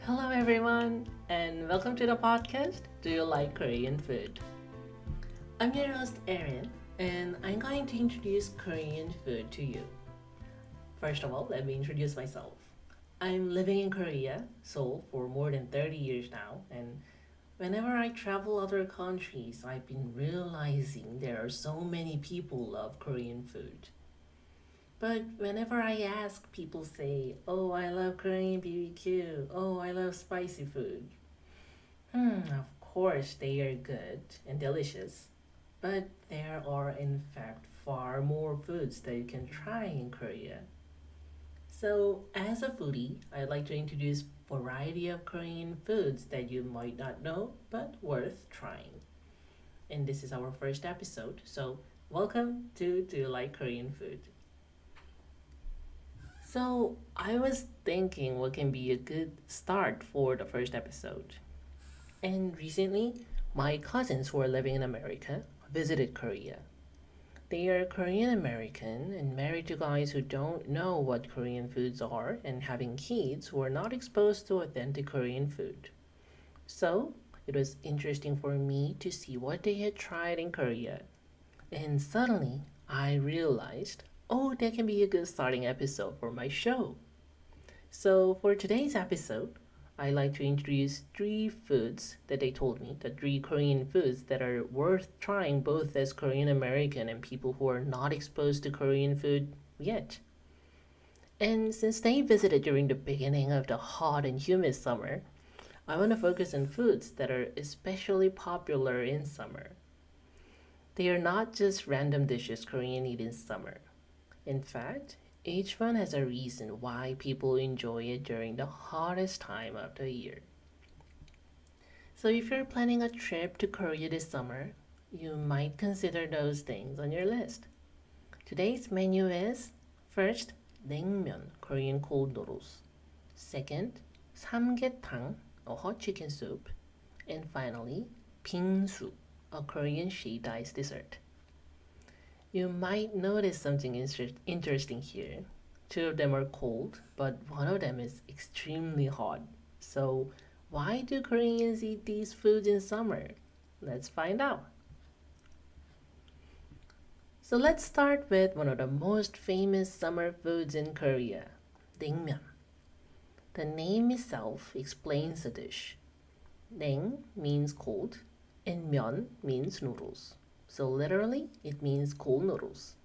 Hello, everyone, and welcome to the podcast. Do you like Korean food? I'm your host, Erin, and I'm going to introduce Korean food to you. First of all, let me introduce myself. I'm living in Korea, Seoul, for more than 30 years now, and whenever I travel other countries, I've been realizing there are so many people love Korean food. But whenever I ask, people say, "Oh, I love Korean BBQ. Oh, I love spicy food." Of course, they are good and delicious. But there are, in fact, far more foods that you can try in Korea. So, as a foodie, I'd like to introduce variety of Korean foods that you might not know but worth trying. And this is our first episode, so welcome to Do You Like Korean Food? So, I was thinking what can be a good start for the first episode. And recently, my cousins who are living in America visited Korea. They are Korean American and married to guys who don't know what Korean foods are and having kids who are not exposed to authentic Korean food. So, it was interesting for me to see what they had tried in Korea. And suddenly, I realized, oh, that can be a good starting episode for my show. So, for today's episode, I like to introduce three foods that they told me, the three Korean foods that are worth trying both as Korean American and people who are not exposed to Korean food yet. And since they visited during the beginning of the hot and humid summer, I want to focus on foods that are especially popular in summer. They are not just random dishes Korean eat in summer. In fact, each one has a reason why people enjoy it during the hottest time of the year. So, if you're planning a trip to Korea this summer, you might consider those things on your list. Today's menu is first, naengmyeon, Korean cold noodles. Second, samgyetang, a hot chicken soup. And finally, bingsu, a Korean shaved ice dessert. You might notice something interesting here. Two of them are cold, but one of them is extremely hot. So, why do Koreans eat these foods in summer? Let's find out. So, let's start with one of the most famous summer foods in Korea, naengmyeon. The name itself explains the dish. Naeng means cold, and myeon means noodles. So literally, it means cold noodles.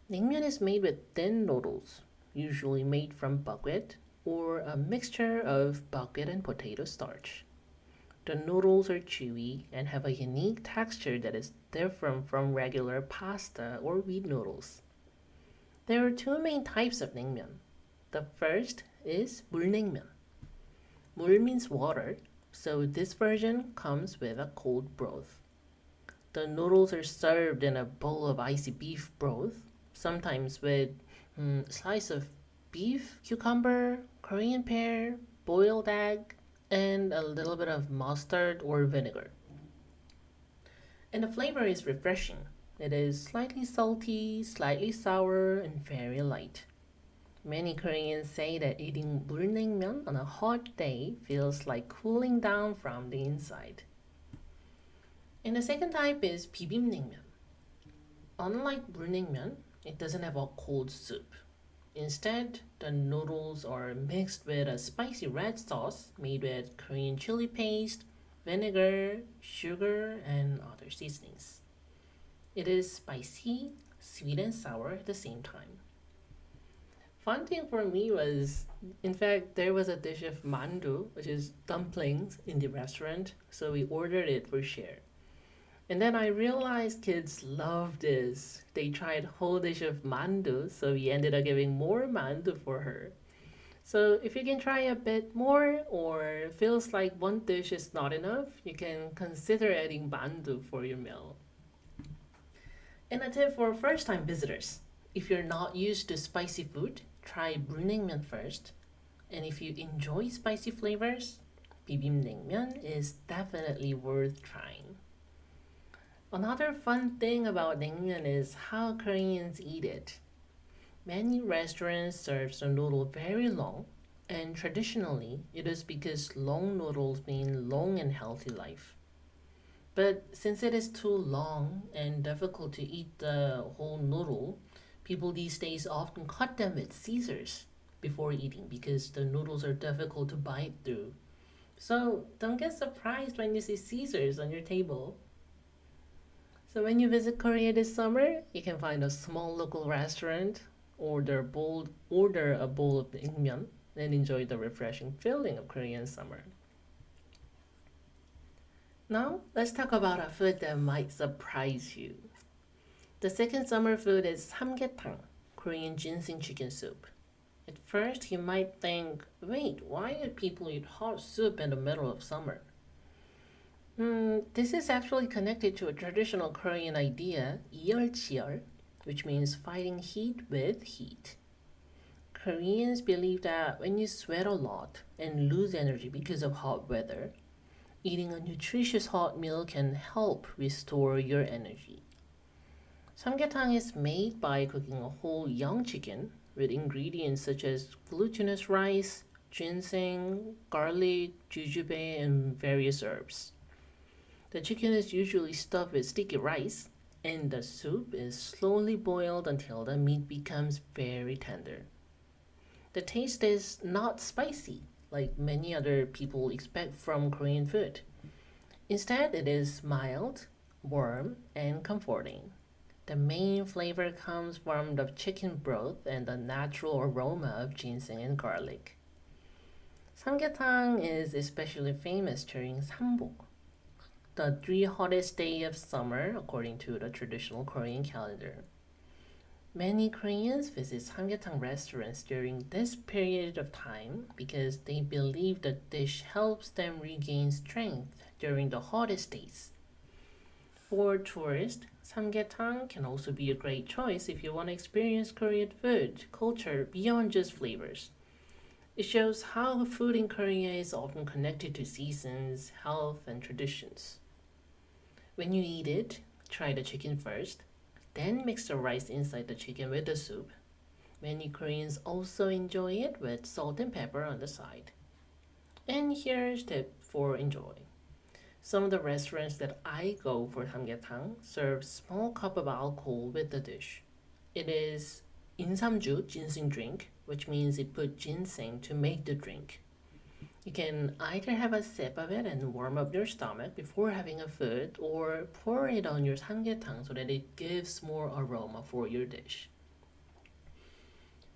Naengmyeon is made with thin noodles, usually made from buckwheat or a mixture of buckwheat and potato starch. The noodles are chewy and have a unique texture that is different from regular pasta or wheat noodles. There are two main types of naengmyeon. The first is 물냉면. 물 means water, so this version comes with a cold broth. The noodles are served in a bowl of icy beef broth, sometimes with slice of beef, cucumber, Korean pear, boiled egg, and a little bit of mustard or vinegar. And the flavor is refreshing. It is slightly salty, slightly sour, and very light. Many Koreans say that eating 물냉면 on a hot day feels like cooling down from the inside. And the second type is 비빔냉면. Unlike 물냉면, it doesn't have a cold soup. Instead, the noodles are mixed with a spicy red sauce made with Korean chili paste, vinegar, sugar, and other seasonings. It is spicy, sweet, and sour at the same time. Fun thing for me was, in fact, there was a dish of mandu, which is dumplings, in the restaurant, so we ordered it for share. And then I realized kids love this. They tried whole dish of mandu, so we ended up giving more mandu for her. So if you can try a bit more or feels like one dish is not enough, you can consider adding mandu for your meal. And a tip for first-time visitors. If you're not used to spicy food, try 물냉면 first. And if you enjoy spicy flavors, 비빔냉면 is definitely worth trying. Another fun thing about naengmyeon is how Koreans eat it. Many restaurants serve the noodle very long, And traditionally, it is because long noodles mean long and healthy life. But since it is too long and difficult to eat the whole noodle, people these days often cut them with scissors before eating because the noodles are difficult to bite through. So don't get surprised when you see scissors on your table. So when you visit Korea this summer, you can find a small local restaurant, order a bowl of naengmyeon, and enjoy the refreshing feeling of Korean summer. Now, let's talk about a food that might surprise you. The second summer food is samgyetang, Korean ginseng chicken soup. At first, you might think, wait, why do people eat hot soup in the middle of summer? This is actually connected to a traditional Korean idea, 이열치열, which means fighting heat with heat. Koreans believe that when you sweat a lot and lose energy because of hot weather, eating a nutritious hot meal can help restore your energy. Samgyetang is made by cooking a whole young chicken with ingredients such as glutinous rice, ginseng, garlic, jujube, and various herbs. The chicken is usually stuffed with sticky rice, and the soup is slowly boiled until the meat becomes very tender. The taste is not spicy, like many other people expect from Korean food. Instead, it is mild, warm, and comforting. The main flavor comes from the chicken broth and the natural aroma of ginseng and garlic. Samgyetang is especially famous during Sambok, the three hottest days of summer according to the traditional Korean calendar. Many Koreans visit samgyetang restaurants during this period of time because they believe the dish helps them regain strength during the hottest days. For tourists, samgyetang can also be a great choice if you want to experience Korean food culture beyond just flavors. It shows how food in Korea is often connected to seasons, health, and traditions. When you eat it, try the chicken first, then mix the rice inside the chicken with the soup. Many Koreans also enjoy it with salt and pepper on the side. And here's tip for enjoy. Some of the restaurants that I go for samgyetang serve small cup of alcohol with the dish. It is insamju ginseng drink, which means it put ginseng to make the drink. You can either have a sip of it and warm up your stomach before having a food, or pour it on your samgyetang so that it gives more aroma for your dish.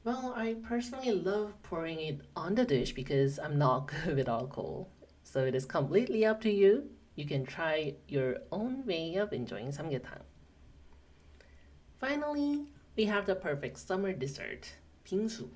Well, I personally love pouring it on the dish because I'm not good with alcohol. So it is completely up to you. You can try your own way of enjoying samgyetang. Finally, we have the perfect summer dessert, bingsu.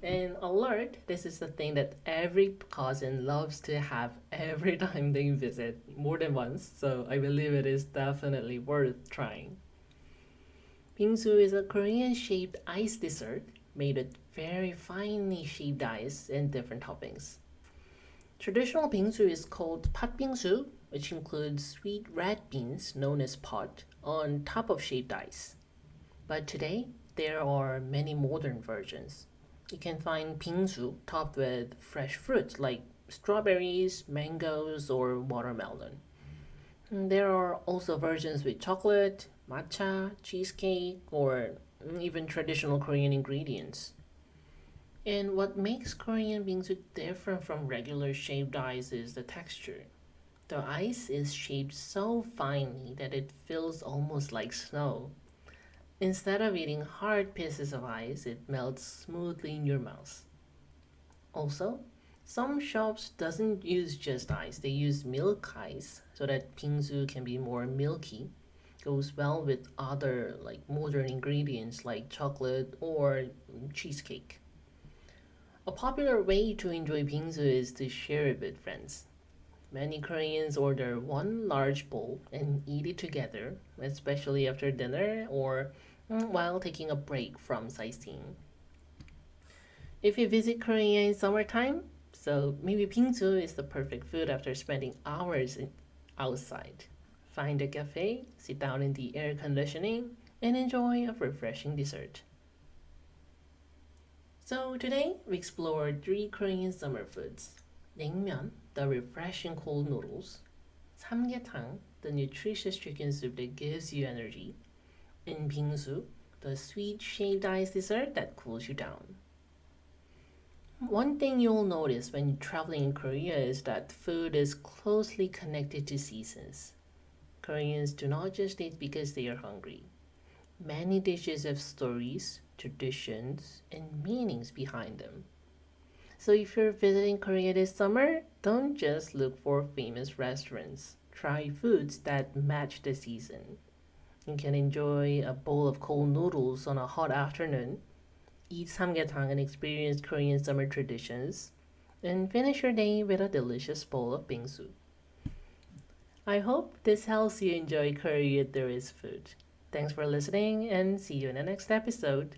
And alert, this is the thing that every cousin loves to have every time they visit more than once, so I believe it is definitely worth trying. Bingsu is a Korean shaped ice dessert made with very finely shaped ice and different toppings. Traditional bingsu is called patbingsu, which includes sweet red beans known as pot on top of shaved ice. But today, there are many modern versions. You can find bingsu topped with fresh fruits like strawberries, mangoes, or watermelon. And there are also versions with chocolate, matcha, cheesecake, or even traditional Korean ingredients. And what makes Korean bingsu different from regular shaved ice is the texture. The ice is shaped so finely that it feels almost like snow. Instead of eating hard pieces of ice, it melts smoothly in your mouth. Also, some shops doesn't use just ice, they use milk ice so that bingsu can be more milky. Goes well with other like modern ingredients like chocolate or cheesecake. A popular way to enjoy bingsu is to share it with friends. Many Koreans order one large bowl and eat it together, especially after dinner or while taking a break from sightseeing. If you visit Korea in summertime, so maybe bingsu is the perfect food after spending hours outside. Find a cafe, sit down in the air conditioning, and enjoy a refreshing dessert. So today we explored three Korean summer foods: naengmyeon, the refreshing cold noodles; samgyetang, the nutritious chicken soup that gives you energy; and bingsu, the sweet shaved ice dessert that cools you down. One thing you'll notice when you're traveling in Korea is that food is closely connected to seasons. Koreans do not just eat because they are hungry. Many dishes have stories, traditions, and meanings behind them. So if you're visiting Korea this summer, don't just look for famous restaurants. Try foods that match the season. You can enjoy a bowl of cold noodles on a hot afternoon, eat samgyetang and experience Korean summer traditions, and finish your day with a delicious bowl of bingsu. I hope this helps you enjoy Korea through its food. Thanks for listening and see you in the next episode.